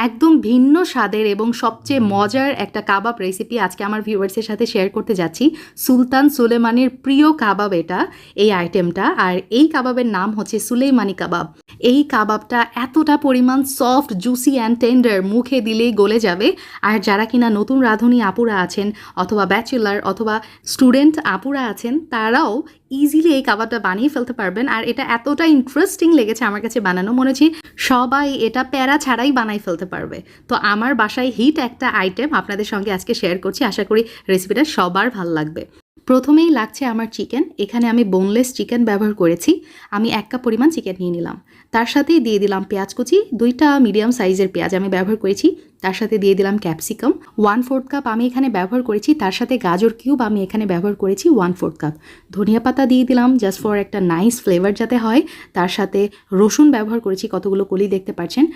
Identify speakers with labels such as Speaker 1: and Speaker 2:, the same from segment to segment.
Speaker 1: একদম ভিন্ন স্বাদের এবং সবচেয়ে মজার একটা কাবাব রেসিপি আজকে আমার ভিউয়ার্সের সাথে শেয়ার করতে যাচ্ছি। সুলতান সুলেমানের প্রিয় কাবাব এটা, এই আইটেমটা। আর এই কাবাবের নাম হচ্ছে সুলেমানি কাবাব। এই কাবাবটা এতটা পরিমাণ সফট, জুসি অ্যান্ড টেন্ডার, মুখে দিলেই গলে যাবে। আর যারা কিনা নতুন রাঁধুনি আপুরা আছেন অথবা ব্যাচেলার অথবা স্টুডেন্ট আপুরা আছেন, তারাও ইজিলি এই কাবাবটা বানিয়ে ফেলতে পারবেন। আর এটা এতটা ইন্টারেস্টিং লেগেছে আমার কাছে বানানো, মনে হচ্ছে সবাই এটা প্যারা ছাড়াই বানাই ফেলতে পারবে। তো আমার বাসায় হিট একটা আইটেম আপনাদের সঙ্গে আজকে শেয়ার করছি, আশা করি রেসিপিটা সবার ভালো লাগবে। প্রথমেই লাগছে আমার চিকেন। এখানে আমি বোনলেস চিকেন ব্যবহার করেছি। আমি 1 কাপ পরিমাণ চিকেন নিয়ে নিলাম। তার সাথেই দিয়ে দিলাম পেঁয়াজ কুচি, 2টা মিডিয়াম সাইজের পেঁয়াজ আমি ব্যবহার করেছি। তার সাথে দিয়ে দিলাম ক্যাপসিকাম 1/4 কাপ আমি এখানে ব্যবহার করেছি। তার সাথে গাজর কিউব আমি এখানে ব্যবহার করেছি 1/4 কাপ। ধনিয়া পাতা দিয়ে দিলাম জাস্ট ফর একটা নাইস ফ্লেভার যাতে হয়। তার সাথে রসুন ব্যবহার করেছি, কতগুলো কলি দেখতে পাচ্ছেন।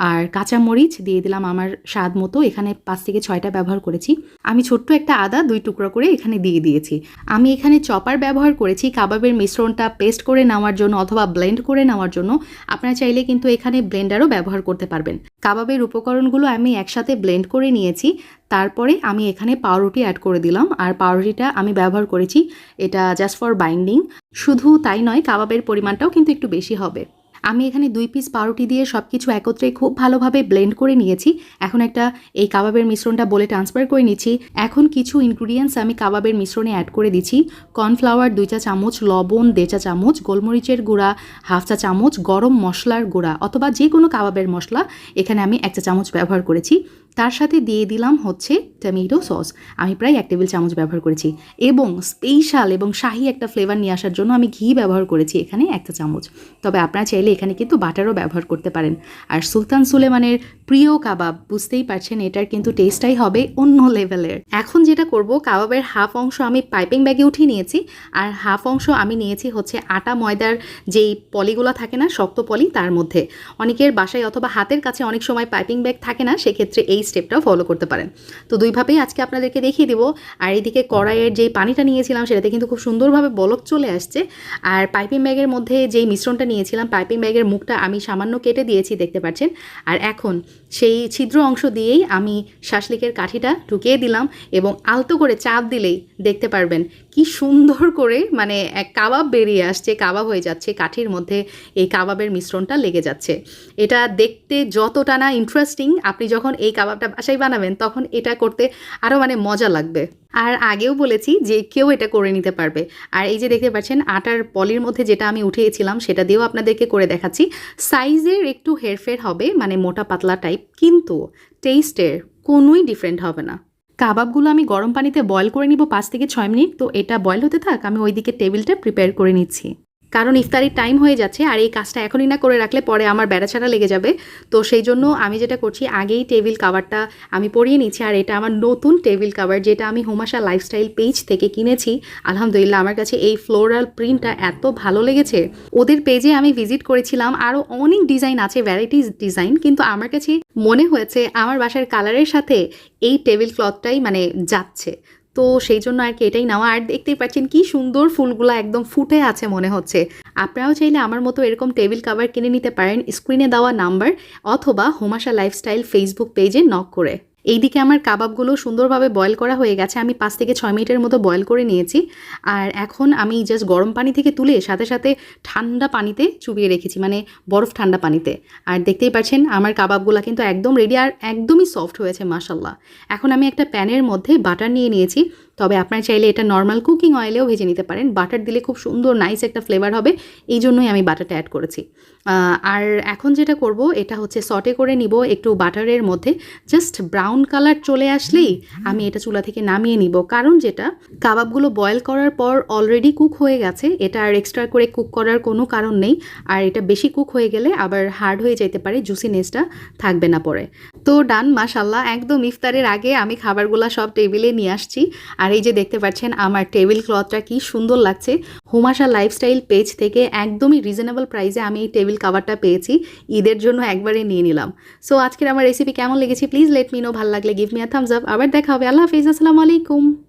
Speaker 1: আর কাঁচামরিচ দিয়ে দিলাম আমার স্বাদ মতো, এখানে 5 থেকে 6টা ব্যবহার করেছি। আমি ছোট্ট একটা আদা 2 টুকরো করে এখানে দিয়ে দিয়েছি। আমি এখানে চপার ব্যবহার করেছি কাবাবের মিশ্রণটা পেস্ট করে নেওয়ার জন্য অথবা ব্লেন্ড করে নেওয়ার জন্য। আপনারা চাইলে কিন্তু এখানে ব্লেন্ডারও ব্যবহার করতে পারবেন। কাবাবের উপকরণগুলো আমি একসাথে ব্লেন্ড করে নিয়েছি। তারপরে আমি এখানে পাউরুটি অ্যাড করে দিলাম। আর পাউরুটিটা আমি ব্যবহার করেছি এটা জাস্ট ফর বাইন্ডিং। শুধু তাই নয়, কাবাবের পরিমাণটাও কিন্তু একটু বেশি হবে। আমি এখানে 2 পিস পাউরুটি দিয়ে সব কিছু একত্রে খুব ভালোভাবে ব্লেন্ড করে নিয়েছি। এখন একটা এই কাবাবের মিশ্রণটা বলে ট্রান্সফার করে নিচ্ছি। এখন কিছু ইনগ্রিডিয়েন্টস আমি কাবাবের মিশ্রণে অ্যাড করে দিচ্ছি। কর্নফ্লাওয়ার 2 চা চামচ, লবণ 1.5 চা চামচ, গোলমরিচের গুঁড়া 1/2 চা চামচ, গরম মশলার গুঁড়া অথবা যে কোনো কাবাবের মশলা এখানে আমি 1 চা চামচ ব্যবহার করেছি। তার সাথে দিয়ে দিলাম হচ্ছে টমেটো সস, আমি প্রায় 1 টেবিল চামচ ব্যবহার করেছি। এবং স্পেশাল এবং শাহি একটা ফ্লেভার নিয়ে আসার জন্য আমি ঘি ব্যবহার করেছি এখানে 1 চা চামচ। তবে আপনারা চাইলে এখানে কিন্তু বাটারও ব্যবহার করতে পারেন। আর সুলতান সুলেমানের প্রিয় কাবাব, বুঝতেই পারছেন এটার কিন্তু টেস্টটাই হবে অন্য লেভেলের। এখন যেটা করব, কাবাবের হাফ অংশ আমি পাইপিং ব্যাগে উঠিয়ে নিয়েছি। আর হাফ অংশ আমি নিয়েছি হচ্ছে আটা ময়দার যেই পলিগুলো থাকে না, শক্ত পলি, তার মধ্যে। অনেকের বাসায় অথবা হাতের কাছে অনেক সময় পাইপিং ব্যাগ থাকে না, সেক্ষেত্রে এই স্টেপটাও ফলো করতে পারেন। তো দুইভাবেই আজকে আপনাদেরকে দেখিয়ে দিব। আর এইদিকে কড়াইয়ের যেই পানিটা নিয়েছিলাম সেটাতে কিন্তু খুব সুন্দরভাবে বলক চলে আসছে। আর পাইপিং ব্যাগের মধ্যে যেই মিশ্রণটা নিয়েছিলাম, পাইপিং ব্যাগের মুখটা আমি সামান্য কেটে দিয়েছি, দেখতে পাচ্ছেন। আর এখন সেই ছিদ্র অংশ দিয়েই আমি শাসলিকের কাঠিটা ঢুকিয়ে দিলাম এবং আলতো করে চাপ দিলেই দেখতে পারবেন কি সুন্দর করে মানে এক কাবাব বেরিয়ে আসছে, কাবাব হয়ে যাচ্ছে। কাঠির মধ্যে এই কাবাবের মিশ্রণটা লেগে যাচ্ছে। এটা দেখতে যতটা না ইন্টারেস্টিং, আপনি যখন এই কাবাবটা বাসায় বানাবেন তখন এটা করতে আরও মানে মজা লাগবে। আর আগেও বলেছি যে কেউ এটা করে নিতে পারবে। আর এই যে দেখতে পাচ্ছেন আটার পলির মধ্যে যেটা আমি উঠিয়েছিলাম সেটা দিয়েও আপনাদেরকে করে দেখাচ্ছি। সাইজের একটু হেরফের হবে, মানে মোটা পাতলা টাইপ, কিন্তু টেস্টের কোনোই ডিফারেন্ট হবে না। কাবাবগুলো আমি গরম পানিতে বয়েল করে নিব 5 থেকে 6 মিনিট। তো এটা বয়েল হতে থাক, আমি ওইদিকে টেবিলটা প্রিপেয়ার করে নিচ্ছি। কারণ ইফতারির টাইম হয়ে যাচ্ছে আর এই কাজটা এখনই না করে রাখলে পরে আমার বেড়াছাড়া লেগে যাবে। তো সেই জন্য আমি যেটা করছি, আগেই টেবিল কাভারটা আমি পরিয়ে নিচ্ছি। আর এটা আমার নতুন টেবিল কাভার, যেটা আমি হুমাশা লাইফস্টাইল পেজ থেকে কিনেছি। আলহামদুলিল্লাহ আমার কাছে এই ফ্লোরাল প্রিন্টটা এত ভালো লেগেছে। ওদের পেজে আমি ভিজিট করেছিলাম, আরও অনেক ডিজাইন আছে, ভ্যারাইটিস ডিজাইন, কিন্তু আমার কাছে মনে হয়েছে আমার বাসার কালারের সাথে এই টেবিল ক্লথটাই মানে যাচ্ছে। তো সেই জন্য আর কি এটাই নেওয়া। আর দেখতেই পাচ্ছেন কি সুন্দর ফুলগুলো একদম ফুটে আছে মনে হচ্ছে। আপনারাও চাইলে আমার মতো এরকম টেবিল কাভার কিনে নিতে পারেন স্ক্রিনে দেওয়া নাম্বার অথবা হুমাশা লাইফস্টাইল ফেসবুক পেজে নক করে। এইদিকে আমার কাবাবগুলো সুন্দরভাবে বয়েল করা হয়ে গেছে। আমি 5 থেকে 6 মিনিটের মতো বয়েল করে নিয়েছি। আর এখন আমি জাস্ট গরম পানি থেকে তুলে সাথে সাথে ঠান্ডা পানিতে চুবিয়ে রেখেছি, মানে বরফ ঠান্ডা পানিতে। আর দেখতেই পাচ্ছেন আমার কাবাবগুলো কিন্তু একদম রেডি আর একদমই সফট হয়েছে মাশাল্লাহ। এখন আমি একটা প্যানের মধ্যে বাটার নিয়ে নিয়েছি। তবে আপনারা চাইলে এটা নর্মাল কুকিং অয়েলেও ভেজে নিতে পারেন। বাটার দিলে খুব সুন্দর নাইস একটা ফ্লেভার হবে, এই জন্যই আমি বাটারটা অ্যাড করেছি। আর এখন যেটা করব এটা হচ্ছে সটে করে নিব একটু বাটারের মধ্যে। জাস্ট ব্রাউন কালার চলে আসলেই আমি এটা চুলা থেকে নামিয়ে নিব। কারণ যেটা কাবাবগুলো বয়েল করার পর অলরেডি কুক হয়ে গেছে, এটা আর এক্সট্রা করে কুক করার কোনো কারণ নেই। আর এটা বেশি কুক হয়ে গেলে আবার হার্ড হয়ে যেতে পারে, জুসিনেসটা থাকবে না পরে। তো ডান মাশাল্লাহ, একদম ইফতারের আগে আমি খাবারগুলো সব টেবিলে নিয়ে আসছি। আর এই যে দেখতে পাচ্ছেন আমার টেবিল ক্লথটা কি সুন্দর লাগছে। হুমাশা লাইফস্টাইল পেজ থেকে একদমই রিজনেবল প্রাইসে আমি এই টেবিল কাভারটা পেয়েছি। ঈদের জন্য একবারে নিয়ে নিলাম। সো আজকের আমার রেসিপি কেমন লেগেছে প্লিজ লেট মি নো। ভালো লাগলে give me a Thums up. আবার দেখা হবে। আল্লাহ হাফিজ, আসসালামু আলাইকুম।